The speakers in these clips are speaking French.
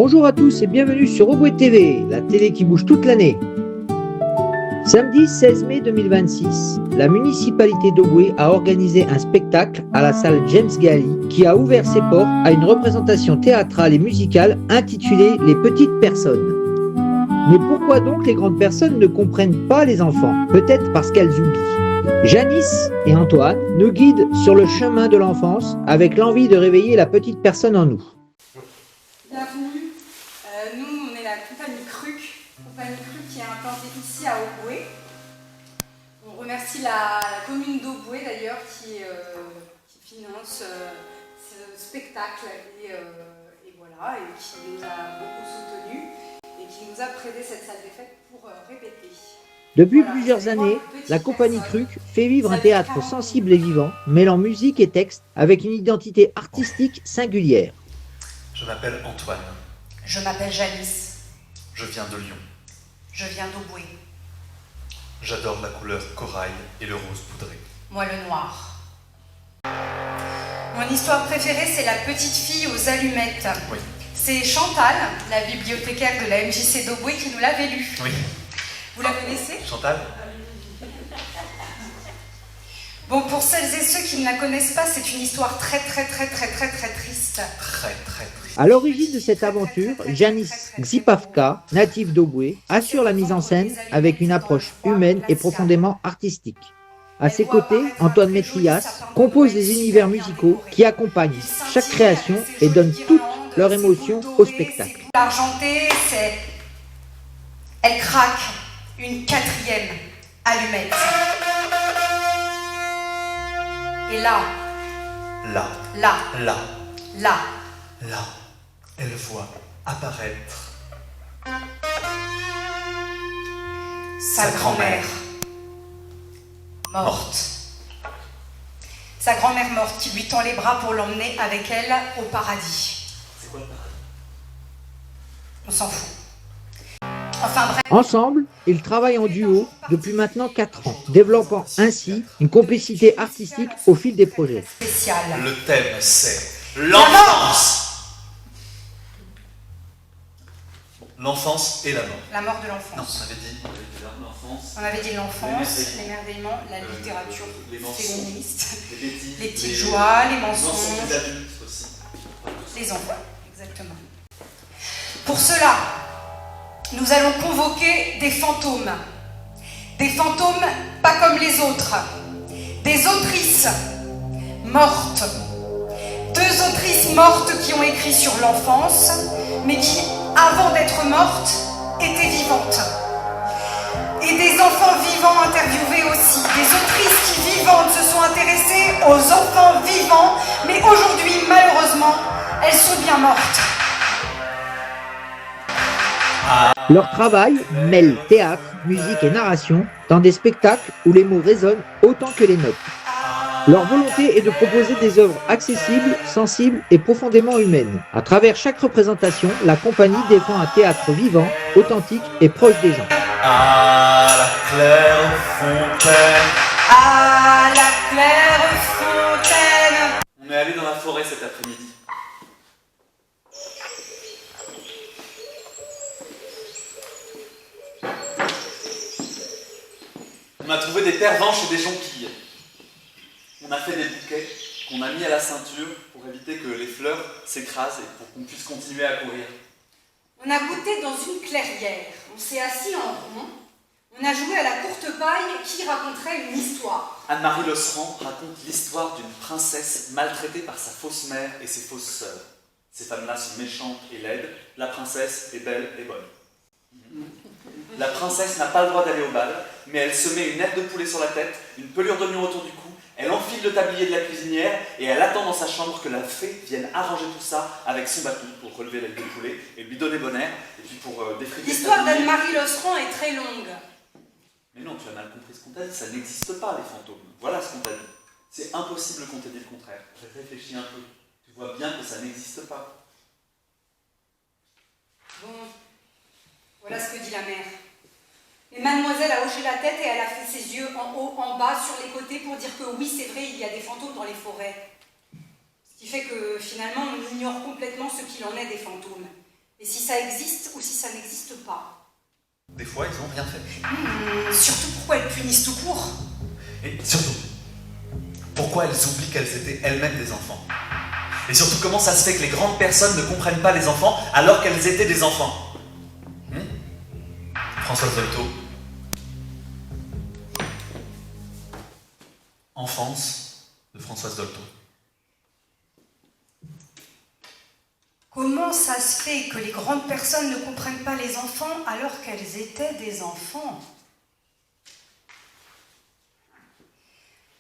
Bonjour à tous et bienvenue sur Auboué TV, la télé qui bouge toute l'année. Samedi 16 mai 2026, la municipalité d'Auboué a organisé un spectacle à la salle James Galy qui a ouvert ses portes à une représentation théâtrale et musicale intitulée Les petites personnes. Mais pourquoi donc les grandes personnes ne comprennent pas les enfants? Peut-être parce qu'elles oublient. Janice et Antoine nous guident sur le chemin de l'enfance avec l'envie de réveiller la petite personne en nous. Bienvenue, nous on est la compagnie Cruc qui est implantée ici à Auboué. On remercie la commune d'Auboué d'ailleurs qui finance ce spectacle et voilà, et qui nous a beaucoup soutenus et qui nous a prêté cette salle des fêtes pour répéter. Depuis plusieurs années, la compagnie Cruc fait vivre un théâtre sensible et vivant, mêlant musique et texte avec une identité artistique singulière. Je m'appelle Antoine. Je m'appelle Janice. Je viens de Lyon. Je viens d'Auboué. J'adore la couleur corail et le rose poudré. Moi, le noir. Mon histoire préférée, c'est la petite fille aux allumettes. Oui. C'est Chantal, la bibliothécaire de la MJC d'Auboué, qui nous l'avait lue. Oui. Vous la connaissez? Chantal? Bon, pour celles et ceux qui ne la connaissent pas, c'est une histoire très triste. Très triste. À l'origine de cette aventure, Janice Xipavka, native d'Auboué, assure la mise en scène avec une approche humaine et profondément artistique. À ses côtés, Antoine Métrias compose des univers musicaux qui accompagnent chaque création et donnent toute leur émotion au spectacle. L'argentée, c'est... Elle craque une quatrième allumette. Et là, elle voit apparaître sa grand-mère morte. Sa grand-mère morte qui lui tend les bras pour l'emmener avec elle au paradis. C'est quoi le paradis? On s'en fout. Enfin bref. Ensemble, ils travaillent en duo depuis maintenant 4 ans, développant ainsi une complicité artistique au fil des projets. Spécial. Le thème, c'est l'enfance. L'enfance et la mort. La mort de Non, l'enfance. on avait dit l'enfance. On avait dit l'enfance, l'émerveillement, la littérature féministe, les petites joies, les mensonges, Les adultes aussi. les enfants, exactement. Pour cela, nous allons convoquer des fantômes. Des fantômes pas comme les autres. Des autrices mortes. 2 autrices mortes qui ont écrit sur l'enfance, mais qui, avant d'être mortes, étaient vivantes. Et des enfants vivants interviewés aussi. Des autrices qui, vivantes, se sont intéressées aux enfants vivants, mais aujourd'hui, malheureusement, elles sont bien mortes. Leur travail mêle théâtre, musique et narration dans des spectacles où les mots résonnent autant que les notes. Leur volonté est de proposer des œuvres accessibles, sensibles et profondément humaines. À travers chaque représentation, la compagnie défend un théâtre vivant, authentique et proche des gens. À la claire fontaine. À la claire fontaine. On est allé dans la forêt cet après-midi. On a trouvé des pervenches et des jonquilles. On a fait des bouquets qu'on a mis à la ceinture pour éviter que les fleurs s'écrasent et pour qu'on puisse continuer à courir. On a goûté dans une clairière, on s'est assis en rond, on a joué à la courte paille qui raconterait une histoire. Anne-Marie Losserand raconte l'histoire d'une princesse maltraitée par sa fausse mère et ses fausses sœurs. Ces femmes-là sont méchantes et laides, la princesse est belle et bonne. La princesse n'a pas le droit d'aller au bal, mais elle se met une aile de poulet sur la tête, une pelure d'oignon autour du cou, elle enfile le tablier de la cuisinière et elle attend dans sa chambre que la fée vienne arranger tout ça avec son bâton pour relever l'aile de poulet et lui donner bon air, et puis pour défriquer le L'histoire tablier. d'Anne-Marie Losserand est très longue. Mais non, tu as mal compris ce qu'on t'a dit, ça n'existe pas les fantômes. Voilà ce qu'on t'a dit. C'est impossible qu'on t'ait dit le contraire. Réfléchis un peu. Tu vois bien que ça n'existe pas. Bon, voilà ce que dit la mère. Et mademoiselle a hoché la tête et elle a fait ses yeux en haut, en bas, sur les côtés pour dire que oui, c'est vrai, il y a des fantômes dans les forêts. Ce qui fait que finalement, on ignore complètement ce qu'il en est des fantômes. Et si ça existe ou si ça n'existe pas. Des fois, ils n'ont rien fait. Surtout pourquoi elles punissent tout court. Et surtout, pourquoi elles oublient qu'elles étaient elles-mêmes des enfants? Et surtout, comment ça se fait que les grandes personnes ne comprennent pas les enfants alors qu'elles étaient des enfants? Françoise Dolto. Enfance de Françoise Dolto. Comment ça se fait que les grandes personnes ne comprennent pas les enfants alors qu'elles étaient des enfants?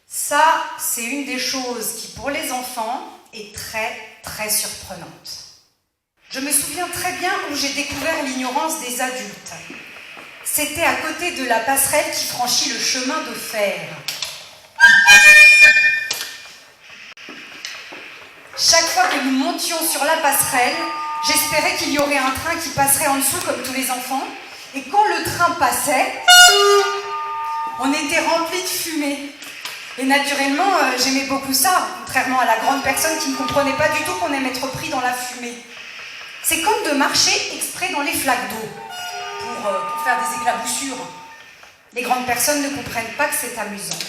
Ça, c'est une des choses qui, pour les enfants, est très, très surprenante. Je me souviens très bien où j'ai découvert l'ignorance des adultes. C'était à côté de la passerelle qui franchit le chemin de fer. Chaque fois que nous montions sur la passerelle, j'espérais qu'il y aurait un train qui passerait en dessous comme tous les enfants. Et quand le train passait, on était remplis de fumée. Et naturellement, j'aimais beaucoup ça, contrairement à la grande personne qui ne comprenait pas du tout qu'on aime être pris dans la fumée. C'est comme de marcher exprès dans les flaques d'eau, pour faire des éclaboussures. Les grandes personnes ne comprennent pas que c'est amusant.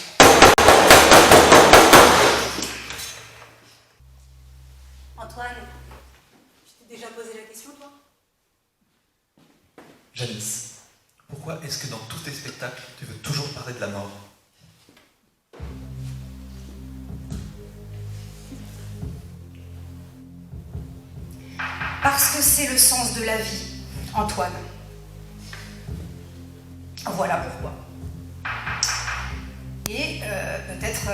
Antoine, tu t'es déjà posé la question, toi? Janice, pourquoi est-ce que dans tous tes spectacles, tu veux toujours parler de la mort? Parce que c'est le sens de la vie, Antoine. Voilà pourquoi. Et peut-être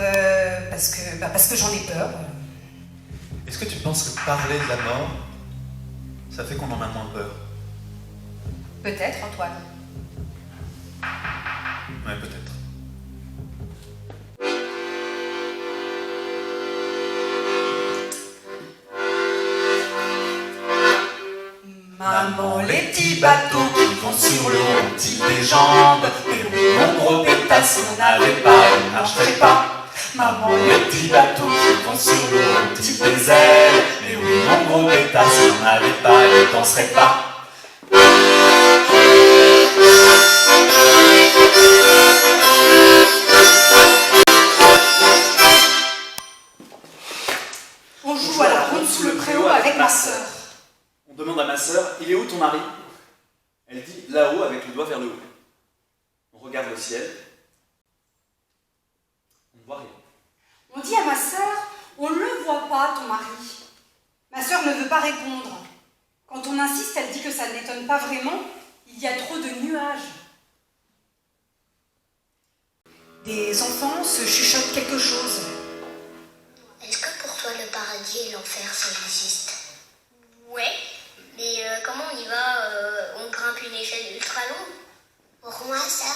parce que j'en ai peur. Est-ce que tu penses que parler de la mort, ça fait qu'on en a moins peur? Peut-être, Antoine. Ouais, peut-être. Maman, Les petits bateaux qui vont sur l'eau ont-ils des jambes? Mais oui, mon gros pétasse, on n'avait pas, on marcherait pas. Maman, les petits bateaux qui vont sur l'eau ont-ils des ailes? Mais oui, mon gros pétasse, on n'avait pas, on danserait pas. On joue à la route sous le préau avec ma sœur. On demande à ma sœur, il est où ton mari? Elle dit, là-haut, avec le doigt vers le haut. On regarde le ciel. On ne voit rien. On dit à ma sœur, on ne le voit pas, ton mari. Ma sœur ne veut pas répondre. Quand on insiste, elle dit que ça ne l'étonne pas vraiment. Il y a trop de nuages. Des enfants se chuchotent quelque chose. Est-ce que pour toi le paradis et l'enfer ça existe? Ouais, mais comment on y va? On grimpe une échelle ultra longue? Pour moi ça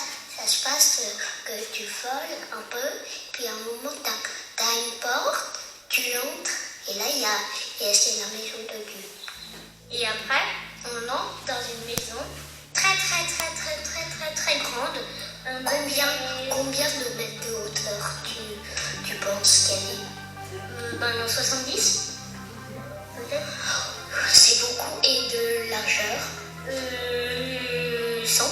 se passe que tu voles un peu, puis à un moment t'as une porte, tu entres, et là c'est la maison de Dieu. Et après, on entre dans une maison très très très très très très très grande. Combien de mètres de hauteur tu penses qu'elle est? Ben 70 peut-être. C'est beaucoup. Et de largeur? 100.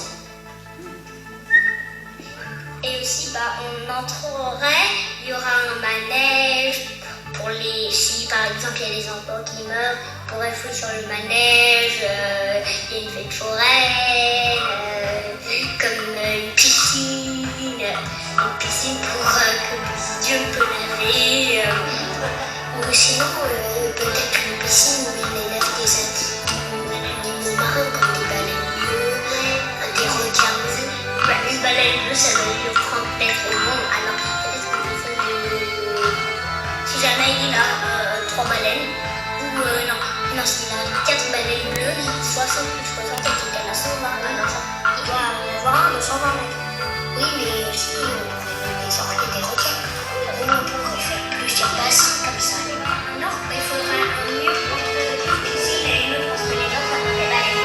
Et aussi, on entrerait, il y aura un manège pour si par exemple il y a des enfants qui meurent, on pourrait foutre sur le manège, il y a une fête foraine, comme une piscine pour que Dieu peut laver. Ou sinon, peut-être une piscine où il élève des animaux marins comme des baleines bleues, des requins. Une baleine bleue, ça va lui prendre peut-être au monde. Alors, peut-être qu'on peut si jamais il a 3 baleines, ou non, s'il a 4 baleines bleues, 60 plus 60, et qu'il en a 120. Alors, il doit en avoir un de 120 mètres. Oui, mais aussi, on pourrait des requins. On pourrait faire plusieurs bassins comme ça. Non, mais il faudrait un mur entre une piscine et une autre parce que les gens prennent des baleines.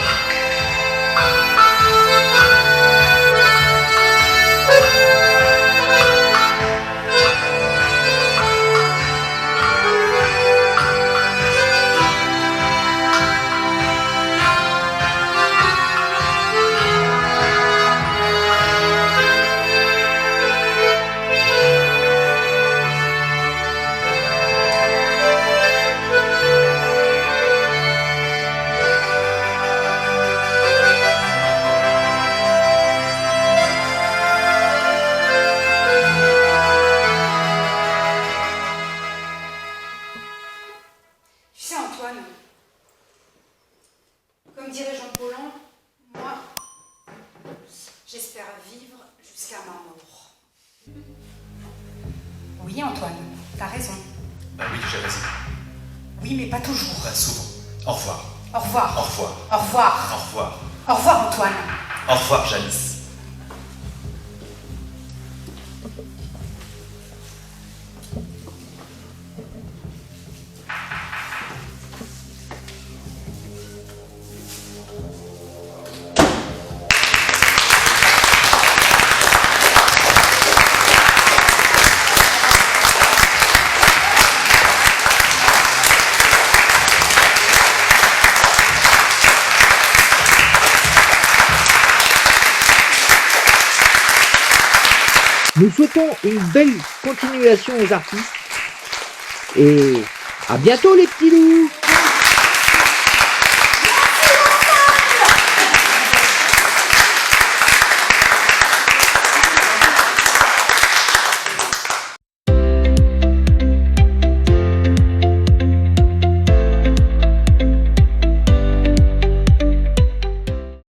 faire vivre jusqu'à ma mort. Oui, Antoine, t'as raison. Bah oui, j'ai raison. Oui, mais pas toujours. Pas souvent. Au revoir. Au revoir. Au revoir. Au revoir. Au revoir. Au revoir, Antoine. Au revoir, Janice. Nous souhaitons une belle continuation aux artistes et à bientôt les petits loups.